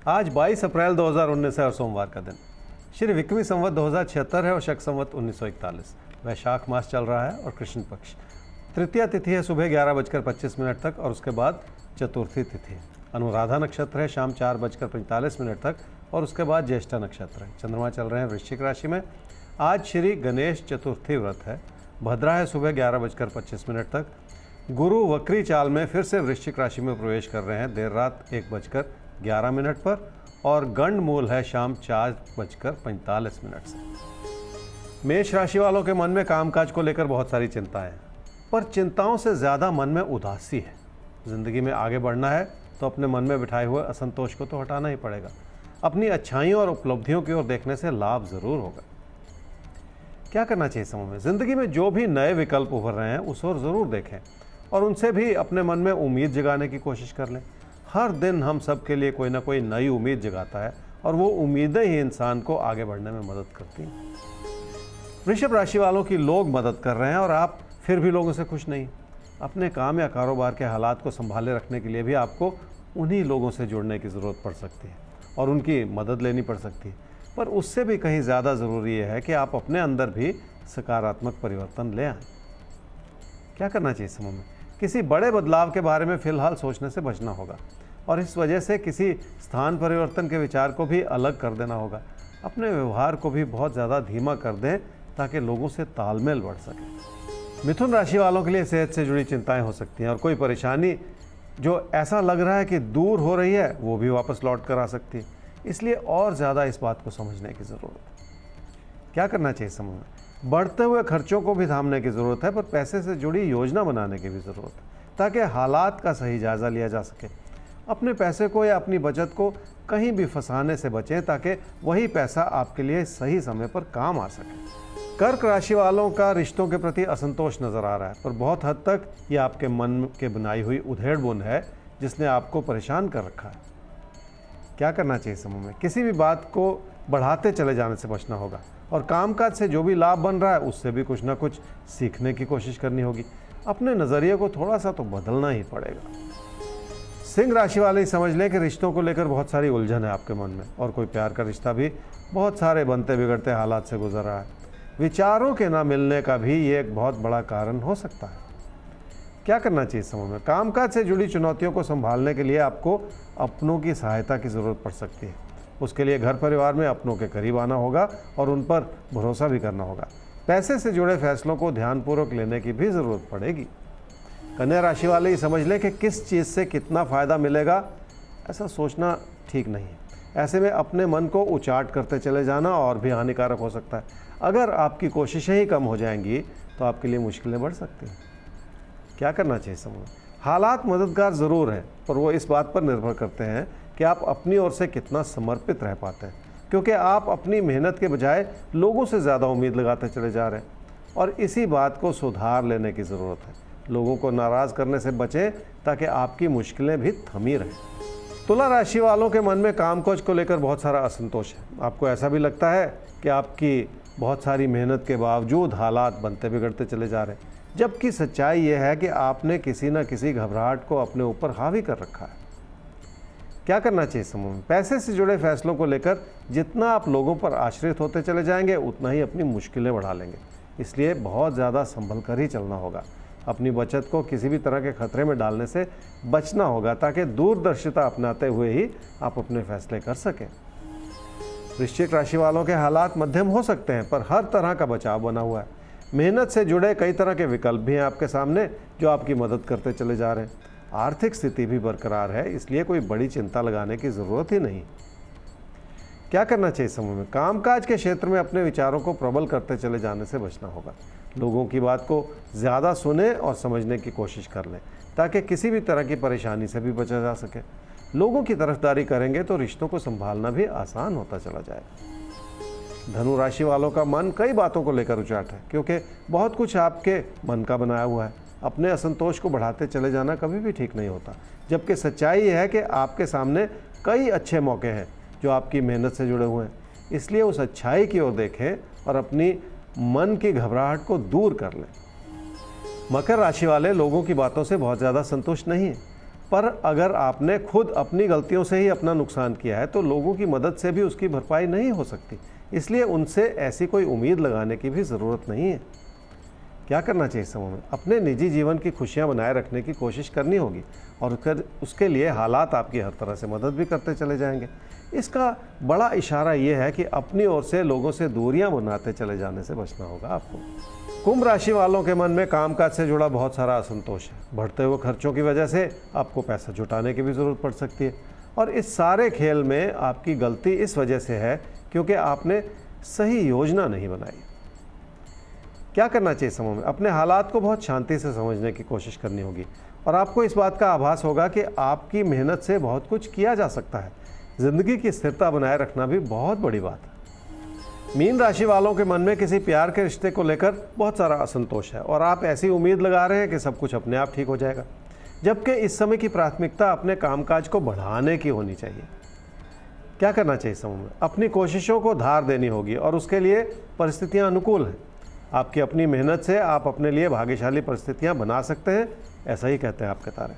आज 22 अप्रैल 2019 है और सोमवार का दिन। श्री विक्रमी संवत 2076 है और शक संवत 1941। वैशाख मास चल रहा है और कृष्ण पक्ष। तृतीया तिथि है सुबह 11:25 तक और उसके बाद चतुर्थी तिथि है। अनुराधा नक्षत्र है शाम 4:45 तक और उसके बाद ज्येष्ठा नक्षत्र है। चंद्रमा चल रहे हैं वृश्चिक राशि में। आज श्री गणेश चतुर्थी व्रत है। भद्रा है सुबह 11:25 तक। गुरु वक्री चाल में फिर से वृश्चिक राशि में प्रवेश कर रहे हैं देर रात 1:11 पर और गंड मूल है शाम 4:45 से। मेष राशि वालों के मन में कामकाज को लेकर बहुत सारी चिंताएं हैं, पर चिंताओं से ज़्यादा मन में उदासी है। जिंदगी में आगे बढ़ना है तो अपने मन में बिठाए हुए असंतोष को तो हटाना ही पड़ेगा। अपनी अच्छाइयों और उपलब्धियों की ओर देखने से लाभ ज़रूर होगा। क्या करना चाहिए समय में? ज़िंदगी में जो भी नए विकल्प उभर रहे हैं उस ओर ज़रूर देखें और उनसे भी अपने मन में उम्मीद जगाने की कोशिश कर लें। हर दिन हम सब के लिए कोई ना कोई नई उम्मीद जगाता है और वो उम्मीदें ही इंसान को आगे बढ़ने में मदद करती हैं। वृषभ राशि वालों की लोग मदद कर रहे हैं और आप फिर भी लोगों से खुश नहीं। अपने काम या कारोबार के हालात को संभाले रखने के लिए भी आपको उन्हीं लोगों से जुड़ने की ज़रूरत पड़ सकती है और उनकी मदद लेनी पड़ सकती है। पर उससे भी कहीं ज़्यादा ज़रूरी ये है कि आप अपने अंदर भी सकारात्मक परिवर्तन ले आएँ। क्या करना चाहिए समय में? किसी बड़े बदलाव के बारे में फ़िलहाल सोचने से बचना होगा और इस वजह से किसी स्थान परिवर्तन के विचार को भी अलग कर देना होगा। अपने व्यवहार को भी बहुत ज़्यादा धीमा कर दें ताकि लोगों से तालमेल बढ़ सके। मिथुन राशि वालों के लिए सेहत से जुड़ी चिंताएं हो सकती हैं और कोई परेशानी जो ऐसा लग रहा है कि दूर हो रही है वो भी वापस लौट कर आ सकती है। इसलिए और ज़्यादा इस बात को समझने की ज़रूरत है। क्या करना चाहिए समय में? बढ़ते हुए खर्चों को भी थामने की ज़रूरत है, पर पैसे से जुड़ी योजना बनाने की भी ज़रूरत है ताकि हालात का सही जायज़ा लिया जा सके। अपने पैसे को या अपनी बचत को कहीं भी फंसाने से बचें ताकि वही पैसा आपके लिए सही समय पर काम आ सके। कर्क राशि वालों का रिश्तों के प्रति असंतोष नज़र आ रहा है, पर बहुत हद तक ये आपके मन के बनाई हुई उधेड़-बुन है जिसने आपको परेशान कर रखा है। क्या करना चाहिए समय में? किसी भी बात को बढ़ाते चले जाने से बचना होगा और कामकाज से जो भी लाभ बन रहा है उससे भी कुछ ना कुछ सीखने की कोशिश करनी होगी। अपने नज़रिए को थोड़ा सा तो बदलना ही पड़ेगा। सिंह राशि वाले समझ लें कि रिश्तों को लेकर बहुत सारी उलझन है आपके मन में और कोई प्यार का रिश्ता भी बहुत सारे बनते बिगड़ते हालात से गुजर रहा है। विचारों के ना मिलने का भी ये एक बहुत बड़ा कारण हो सकता है। क्या करना चाहिए समय में? कामकाज से जुड़ी चुनौतियों को संभालने के लिए आपको अपनों की सहायता की ज़रूरत पड़ सकती है। उसके लिए घर परिवार में अपनों के करीब आना होगा और उन पर भरोसा भी करना होगा। पैसे से जुड़े फैसलों को ध्यानपूर्वक लेने की भी ज़रूरत पड़ेगी। कन्या राशि वाले ही समझ लें कि किस चीज़ से कितना फ़ायदा मिलेगा ऐसा सोचना ठीक नहीं है। ऐसे में अपने मन को उचाट करते चले जाना और भी हानिकारक हो सकता है। अगर आपकी कोशिशें ही कम हो जाएंगी तो आपके लिए मुश्किलें बढ़ सकती हैं। क्या करना चाहिए समूह? हालात मददगार ज़रूर हैं, पर वो इस बात पर निर्भर करते हैं कि आप अपनी ओर से कितना समर्पित रह पाते हैं, क्योंकि आप अपनी मेहनत के बजाय लोगों से ज़्यादा उम्मीद लगाते चले जा रहे हैं और इसी बात को सुधार लेने की ज़रूरत है। लोगों को नाराज़ करने से बचें ताकि आपकी मुश्किलें भी थमी रहें। तुला राशि वालों के मन में कामकाज को लेकर बहुत सारा असंतोष है। आपको ऐसा भी लगता है कि आपकी बहुत सारी मेहनत के बावजूद हालात बनते बिगड़ते चले जा रहे हैं, जबकि सच्चाई ये है कि आपने किसी न किसी घबराहट को अपने ऊपर हावी कर रखा है। क्या करना चाहिए समूह में? पैसे से जुड़े फैसलों को लेकर जितना आप लोगों पर आश्रित होते चले जाएंगे उतना ही अपनी मुश्किलें बढ़ा लेंगे। इसलिए बहुत ज़्यादा संभल कर ही चलना होगा। अपनी बचत को किसी भी तरह के खतरे में डालने से बचना होगा ताकि दूरदर्शिता अपनाते हुए ही आप अपने फैसले कर सकें। वृश्चिक राशि वालों के हालात मध्यम हो सकते हैं, पर हर तरह का बचाव बना हुआ है। मेहनत से जुड़े कई तरह के विकल्प भी हैं आपके सामने जो आपकी मदद करते चले जा रहे हैं। आर्थिक स्थिति भी बरकरार है, इसलिए कोई बड़ी चिंता लगाने की ज़रूरत ही नहीं। क्या करना चाहिए समूह में? कामकाज के क्षेत्र में अपने विचारों को प्रबल करते चले जाने से बचना होगा। लोगों की बात को ज़्यादा सुने और समझने की कोशिश कर लें ताकि किसी भी तरह की परेशानी से भी बचा जा सके। लोगों की तरफदारी करेंगे तो रिश्तों को संभालना भी आसान होता चला जाएगा। धनु राशि वालों का मन कई बातों को लेकर उचाट है, क्योंकि बहुत कुछ आपके मन का बनाया हुआ है। अपने असंतोष को बढ़ाते चले जाना कभी भी ठीक नहीं होता, जबकि सच्चाई ये है कि आपके सामने कई अच्छे मौके हैं जो आपकी मेहनत से जुड़े हुए हैं। इसलिए उस अच्छाई की ओर देखें और अपनी मन की घबराहट को दूर कर लें। मकर राशि वाले लोगों की बातों से बहुत ज़्यादा संतुष्ट नहीं है। पर अगर आपने खुद अपनी गलतियों से ही अपना नुकसान किया है तो लोगों की मदद से भी उसकी भरपाई नहीं हो सकती, इसलिए उनसे ऐसी कोई उम्मीद लगाने की भी ज़रूरत नहीं है। क्या करना चाहिए इस समय में? अपने निजी जीवन की खुशियां बनाए रखने की कोशिश करनी होगी और उसके लिए हालात आपकी हर तरह से मदद भी करते चले जाएंगे। इसका बड़ा इशारा ये है कि अपनी ओर से लोगों से दूरियां बनाते चले जाने से बचना होगा आपको। कुंभ राशि वालों के मन में कामकाज से जुड़ा बहुत सारा असंतोष है। बढ़ते हुए खर्चों की वजह से आपको पैसा जुटाने की भी ज़रूरत पड़ सकती है और इस सारे खेल में आपकी गलती इस वजह से है क्योंकि आपने सही योजना नहीं बनाई। क्या करना चाहिए समय में? अपने हालात को बहुत शांति से समझने की कोशिश करनी होगी और आपको इस बात का आभास होगा कि आपकी मेहनत से बहुत कुछ किया जा सकता है। ज़िंदगी की स्थिरता बनाए रखना भी बहुत बड़ी बात है। मीन राशि वालों के मन में किसी प्यार के रिश्ते को लेकर बहुत सारा असंतोष है और आप ऐसी उम्मीद लगा रहे हैं कि सब कुछ अपने आप ठीक हो जाएगा, जबकि इस समय की प्राथमिकता अपने कामकाज को बढ़ाने की होनी चाहिए। क्या करना चाहिए समय में? अपनी कोशिशों को धार देनी होगी और उसके लिए परिस्थितियां अनुकूल हैं। आपकी अपनी मेहनत से आप अपने लिए भाग्यशाली परिस्थितियां बना सकते हैं, ऐसा ही कहते हैं आपके तारे।